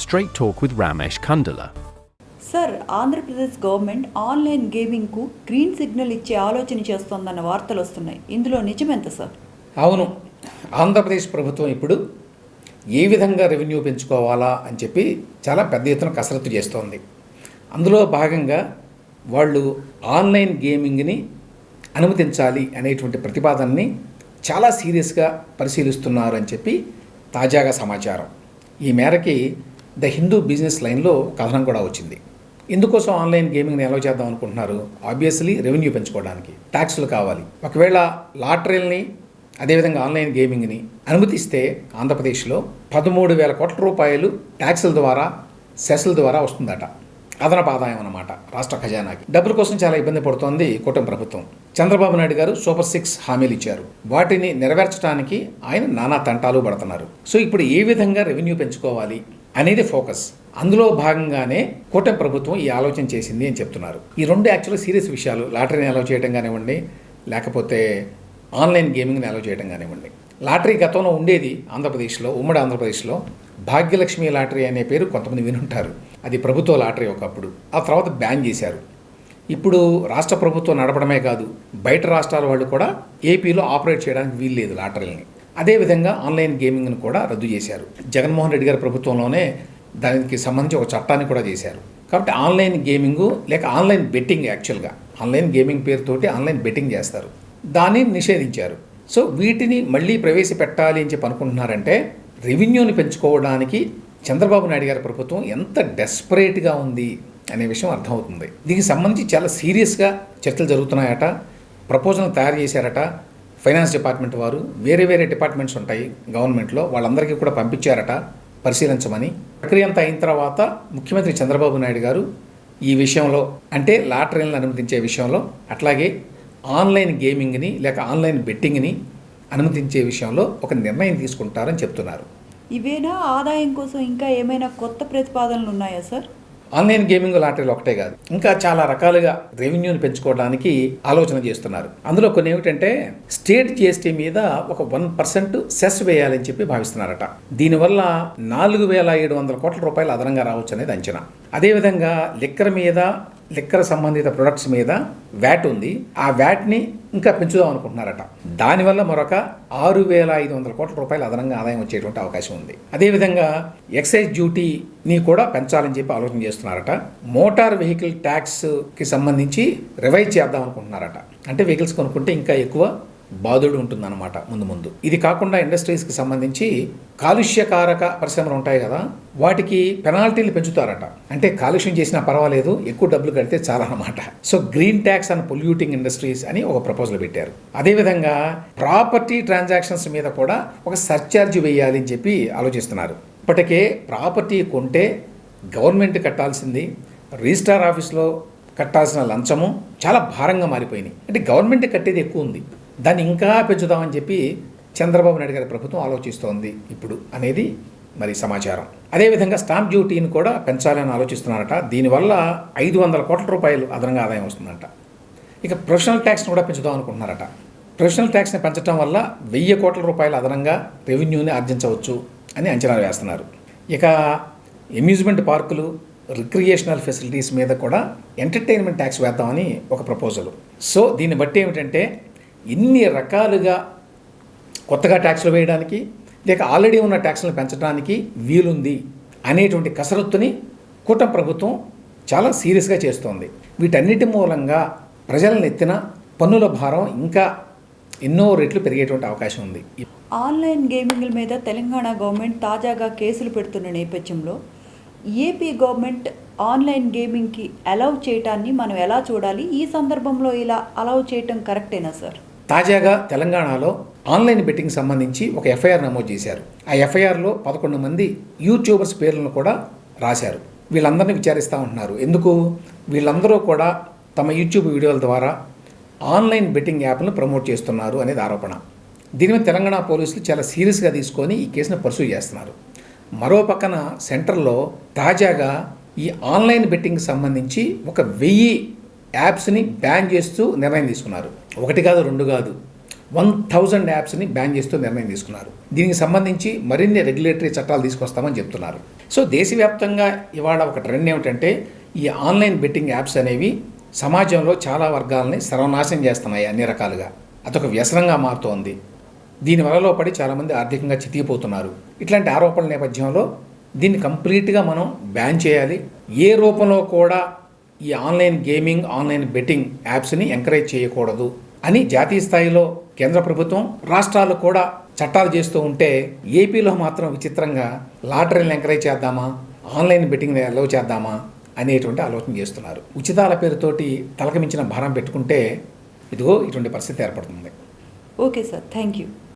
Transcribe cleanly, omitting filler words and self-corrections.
Straight Talk with Ramesh Kandala. Sir, Andhra Pradesh government online గేమింగ్కు green signal ఇచ్చే ఆలోచన చేస్తోందన్న వార్తలు వస్తున్నాయి. ఇందులో నిజమెంత సార్? అవును, ఆంధ్రప్రదేశ్ ప్రభుత్వం ఇప్పుడు ఏ విధంగా రెవెన్యూ పెంచుకోవాలా అని చెప్పి చాలా పెద్ద ఎత్తున కసరత్తు చేస్తోంది. అందులో భాగంగా వాళ్ళు ఆన్లైన్ గేమింగ్ని అనుమతించాలి అనేటువంటి ప్రతిపాదనని చాలా సీరియస్గా పరిశీలిస్తున్నారు అని చెప్పి తాజాగా సమాచారం. ఈ మేరకి ద హిందూ బిజినెస్ లైన్లో కథనం కూడా వచ్చింది. ఇందుకోసం ఆన్లైన్ గేమింగ్ని ఎలా చేద్దాం అనుకుంటున్నారు? ఆబ్వియస్లీ రెవెన్యూ పెంచుకోవడానికి ట్యాక్సులు కావాలి. ఒకవేళ లాటరీల్ని అదేవిధంగా ఆన్లైన్ గేమింగ్ని అనుమతిస్తే ఆంధ్రప్రదేశ్లో 13,000 కోట్ల రూపాయలు ట్యాక్సుల ద్వారా, సెస్ల ద్వారా వస్తుందట. అదనపు ఆదాయం అన్నమాట రాష్ట్ర ఖజానాకి. డబ్బుల కోసం చాలా ఇబ్బంది పడుతోంది కూటమి ప్రభుత్వం. చంద్రబాబు నాయుడు గారు సూపర్ 6 హామీలు ఇచ్చారు. వాటిని నెరవేర్చడానికి ఆయన నానా తంటాలు పడుతున్నారు. సో ఇప్పుడు ఏ విధంగా రెవెన్యూ పెంచుకోవాలి అనేది ఫోకస్. అందులో భాగంగానే కూటమి ప్రభుత్వం ఈ ఆలోచన చేసింది అని చెప్తున్నారు. ఈ రెండు యాక్చువల్గా సీరియస్ విషయాలు. లాటరీని అలౌ చేయడం కానివ్వండి, లేకపోతే ఆన్లైన్ గేమింగ్ని అలౌ చేయడం కానివ్వండి. లాటరీ గతంలో ఉండేది ఆంధ్రప్రదేశ్లో, ఉమ్మడి ఆంధ్రప్రదేశ్లో భాగ్యలక్ష్మి లాటరీ అనే పేరు కొంతమంది వినుంటారు. అది ప్రభుత్వ లాటరీ ఒకప్పుడు. ఆ తర్వాత బ్యాన్ చేశారు. ఇప్పుడు రాష్ట్ర ప్రభుత్వం నడపడమే కాదు, బయట రాష్ట్రాల వాళ్ళు కూడా ఏపీలో ఆపరేట్ చేయడానికి వీల్లేదు లాటరీని. అదేవిధంగా ఆన్లైన్ గేమింగ్ను కూడా రద్దు చేశారు. జగన్మోహన్ రెడ్డి గారి ప్రభుత్వంలోనే దానికి సంబంధించి ఒక చట్టాన్ని కూడా చేశారు. కాబట్టి ఆన్లైన్ గేమింగు లేక ఆన్లైన్ బెట్టింగ్, యాక్చువల్గా ఆన్లైన్ గేమింగ్ పేరుతోటి ఆన్లైన్ బెట్టింగ్ చేస్తారు, దాన్ని నిషేధించారు. సో వీటిని మళ్ళీ ప్రవేశపెట్టాలి అని చెప్పి అనుకుంటున్నారంటే రెవెన్యూని పెంచుకోవడానికి చంద్రబాబు నాయుడు గారి ప్రభుత్వం ఎంత డెస్పరేట్గా ఉంది అనే విషయం అర్థమవుతుంది. దీనికి సంబంధించి చాలా సీరియస్గా చర్చలు జరుగుతున్నాయట. ప్రపోజల్ తయారు చేశారట ఫైనాన్స్ డిపార్ట్మెంట్ వారు. వేరే వేరే డిపార్ట్మెంట్స్ ఉంటాయి గవర్నమెంట్లో, వాళ్ళందరికీ కూడా పంపించారట పరిశీలించమని. ప్రక్రియ అంతా అయిన తర్వాత ముఖ్యమంత్రి చంద్రబాబు నాయుడు గారు ఈ విషయంలో, అంటే లాటరీలను అనుమతించే విషయంలో, అట్లాగే ఆన్లైన్ గేమింగ్ని లేక ఆన్లైన్ బెట్టింగ్ని అనుమతించే విషయంలో ఒక నిర్ణయం తీసుకుంటారని చెప్తున్నారు. ఇవేనా ఆదాయం కోసం ఇంకా ఏమైనా కొత్త ప్రతిపాదనలు ఉన్నాయా సార్? ఆన్లైన్ గేమింగ్, లాటరీలు ఒకటే కాదు, ఇంకా చాలా రకాలుగా రెవెన్యూని పెంచుకోవడానికి ఆలోచన చేస్తున్నారు. అందులో కొన్ని ఏమిటంటే స్టేట్ జిఎస్టీ మీద ఒక 1% సెస్ వేయాలని చెప్పి భావిస్తున్నారట. దీనివల్ల 4,700 కోట్ల రూపాయలు అదనంగా రావచ్చు అనేది అంచనా. అదేవిధంగా లిక్కర్ సంబంధిత ప్రొడక్ట్స్ మీద వ్యాట్ ఉంది. ఆ వ్యాట్ని ఇంకా పెంచుదాం అనుకుంటున్నారట. దానివల్ల మరొక 6,500 కోట్ల రూపాయలు అదనంగా ఆదాయం వచ్చేటువంటి అవకాశం ఉంది. అదేవిధంగా ఎక్సైజ్ డ్యూటీని కూడా పెంచాలని చెప్పి ఆలోచన చేస్తున్నారట. మోటార్ వెహికల్ ట్యాక్స్కి సంబంధించి రివైజ్ చేద్దాం అనుకుంటున్నారట. అంటే వెహికల్స్ కొనుక్కుంటే ఇంకా ఎక్కువ బాధుడు ఉంటుందన్నమాట ముందు. ఇది కాకుండా ఇండస్ట్రీస్కి సంబంధించి కాలుష్యకారక పరిశ్రమలు ఉంటాయి కదా, వాటికి పెనాల్టీలు పెంచుతారట. అంటే కాలుష్యం చేసినా పర్వాలేదు, ఎక్కువ డబ్బులు కడితే చాలా అన్నమాట. So green tax and polluting industries అని ఒక ప్రపోజల్ పెట్టారు. అదేవిధంగా ప్రాపర్టీ ట్రాన్సాక్షన్స్ మీద కూడా ఒక సర్చార్జ్ వేయాలి అని చెప్పి ఆలోచిస్తున్నారు. ఇప్పటికే ప్రాపర్టీ కొంటే గవర్నమెంట్ కట్టాల్సింది, రిజిస్ట్రార్ ఆఫీస్లో కట్టాల్సిన లంచము చాలా భారంగా మారిపోయినాయి. అంటే గవర్నమెంట్ కట్టేది ఎక్కువ ఉంది, దాన్ని ఇంకా పెంచుదామని చెప్పి చంద్రబాబు నాయుడు గారి ప్రభుత్వం ఆలోచిస్తోంది ఇప్పుడు అనేది మరి సమాచారం. అదేవిధంగా స్టాంప్ డ్యూటీని కూడా పెంచాలని ఆలోచిస్తున్నారట. దీనివల్ల 500 కోట్ల రూపాయలు అదనంగా ఆదాయం వస్తుందంట. ఇక ప్రొఫెషనల్ ట్యాక్స్ని కూడా పెంచుదాం అనుకుంటున్నారట. ప్రొఫెషనల్ ట్యాక్స్ని పెంచడం వల్ల 1,000 కోట్ల రూపాయలు అదనంగా రెవెన్యూని ఆర్జించవచ్చు అని అంచనాలు వేస్తున్నారు. ఇక అమ్యూజ్మెంట్ పార్కులు, రిక్రియేషనల్ ఫెసిలిటీస్ మీద కూడా ఎంటర్టైన్మెంట్ ట్యాక్స్ వేద్దామని ఒక ప్రపోజల్. సో దీన్ని బట్టి ఏమిటంటే ఇన్ని రకాలుగా కొత్తగా ట్యాక్స్లు వేయడానికి లేక ఆల్రెడీ ఉన్న ట్యాక్స్లను పెంచడానికి వీలుంది అనేటువంటి కసరత్తుని కూటమి ప్రభుత్వం చాలా సీరియస్గా చేస్తోంది. వీటన్నిటి మూలంగా ప్రజలను ఎత్తిన పన్నుల భారం ఇంకా ఎన్నో రెట్లు పెరిగేటువంటి అవకాశం ఉంది. ఆన్లైన్ గేమింగ్ల మీద తెలంగాణ గవర్నమెంట్ తాజాగా కేసులు పెడుతున్న నేపథ్యంలో ఏపీ గవర్నమెంట్ ఆన్లైన్ గేమింగ్కి అలౌ చేయటాన్ని మనం ఎలా చూడాలి? ఈ సందర్భంలో ఇలా అలౌ చేయటం కరెక్టేనా సార్? తాజాగా తెలంగాణలో ఆన్లైన్ బెట్టింగ్ సంబంధించి ఒక ఎఫ్ఐఆర్ నమోదు చేశారు. ఆ ఎఫ్ఐఆర్లో 11 మంది యూట్యూబర్స్ పేర్లను కూడా రాశారు. వీళ్ళందరినీ విచారిస్తూ ఉంటున్నారు. ఎందుకు? వీళ్ళందరూ కూడా తమ యూట్యూబ్ వీడియోల ద్వారా ఆన్లైన్ బెట్టింగ్ యాప్లను ప్రమోట్ చేస్తున్నారు అనేది ఆరోపణ. దీని మీద తెలంగాణ పోలీసులు చాలా సీరియస్గా తీసుకొని ఈ కేసును పర్సూ చేస్తున్నారు. మరో పక్కన సెంటర్లో తాజాగా ఈ ఆన్లైన్ బెట్టింగ్ సంబంధించి 1,000 యాప్స్ని బ్యాన్ చేస్తూ నిర్ణయం తీసుకున్నారు. 1 కాదు 2 కాదు, 1000 యాప్స్ని బ్యాన్ చేస్తూ నిర్ణయం తీసుకున్నారు. దీనికి సంబంధించి మరిన్ని రెగ్యులేటరీ చట్టాలు తీసుకొస్తామని చెప్తున్నారు. సో దేశవ్యాప్తంగా ఇవాళ ఒక ట్రెండ్ ఏమిటంటే ఈ ఆన్లైన్ బెట్టింగ్ యాప్స్ అనేవి సమాజంలో చాలా వర్గాలని సర్వనాశనం చేస్తున్నాయి. అన్ని రకాలుగా అదొక వ్యసనంగా మారుతోంది. దీని వలలో పడి చాలామంది ఆర్థికంగా చితికిపోతున్నారు. ఇట్లాంటి ఆరోపణల నేపథ్యంలో దీన్ని కంప్లీట్గా మనం బ్యాన్ చేయాలి. ఏ రూపంలో కూడా ఈ ఆన్లైన్ గేమింగ్, ఆన్లైన్ బెట్టింగ్ యాప్స్ని ఎంకరేజ్ చేయకూడదు అని జాతీయ స్థాయిలో కేంద్ర ప్రభుత్వం, రాష్ట్రాలు కూడా చట్టాలు చేస్తూ ఉంటే ఏపీలో మాత్రం విచిత్రంగా లాటరీలను ఎంకరేజ్ చేద్దామా, ఆన్లైన్ బెట్టింగ్ని అలౌ చేద్దామా అనేటువంటి ఆలోచన చేస్తున్నారు. ఉచితాల పేరుతోటి తలకమించిన భారం పెట్టుకుంటే ఇదిగో ఇటువంటి పరిస్థితి ఏర్పడుతుంది. Okay sir, thank you.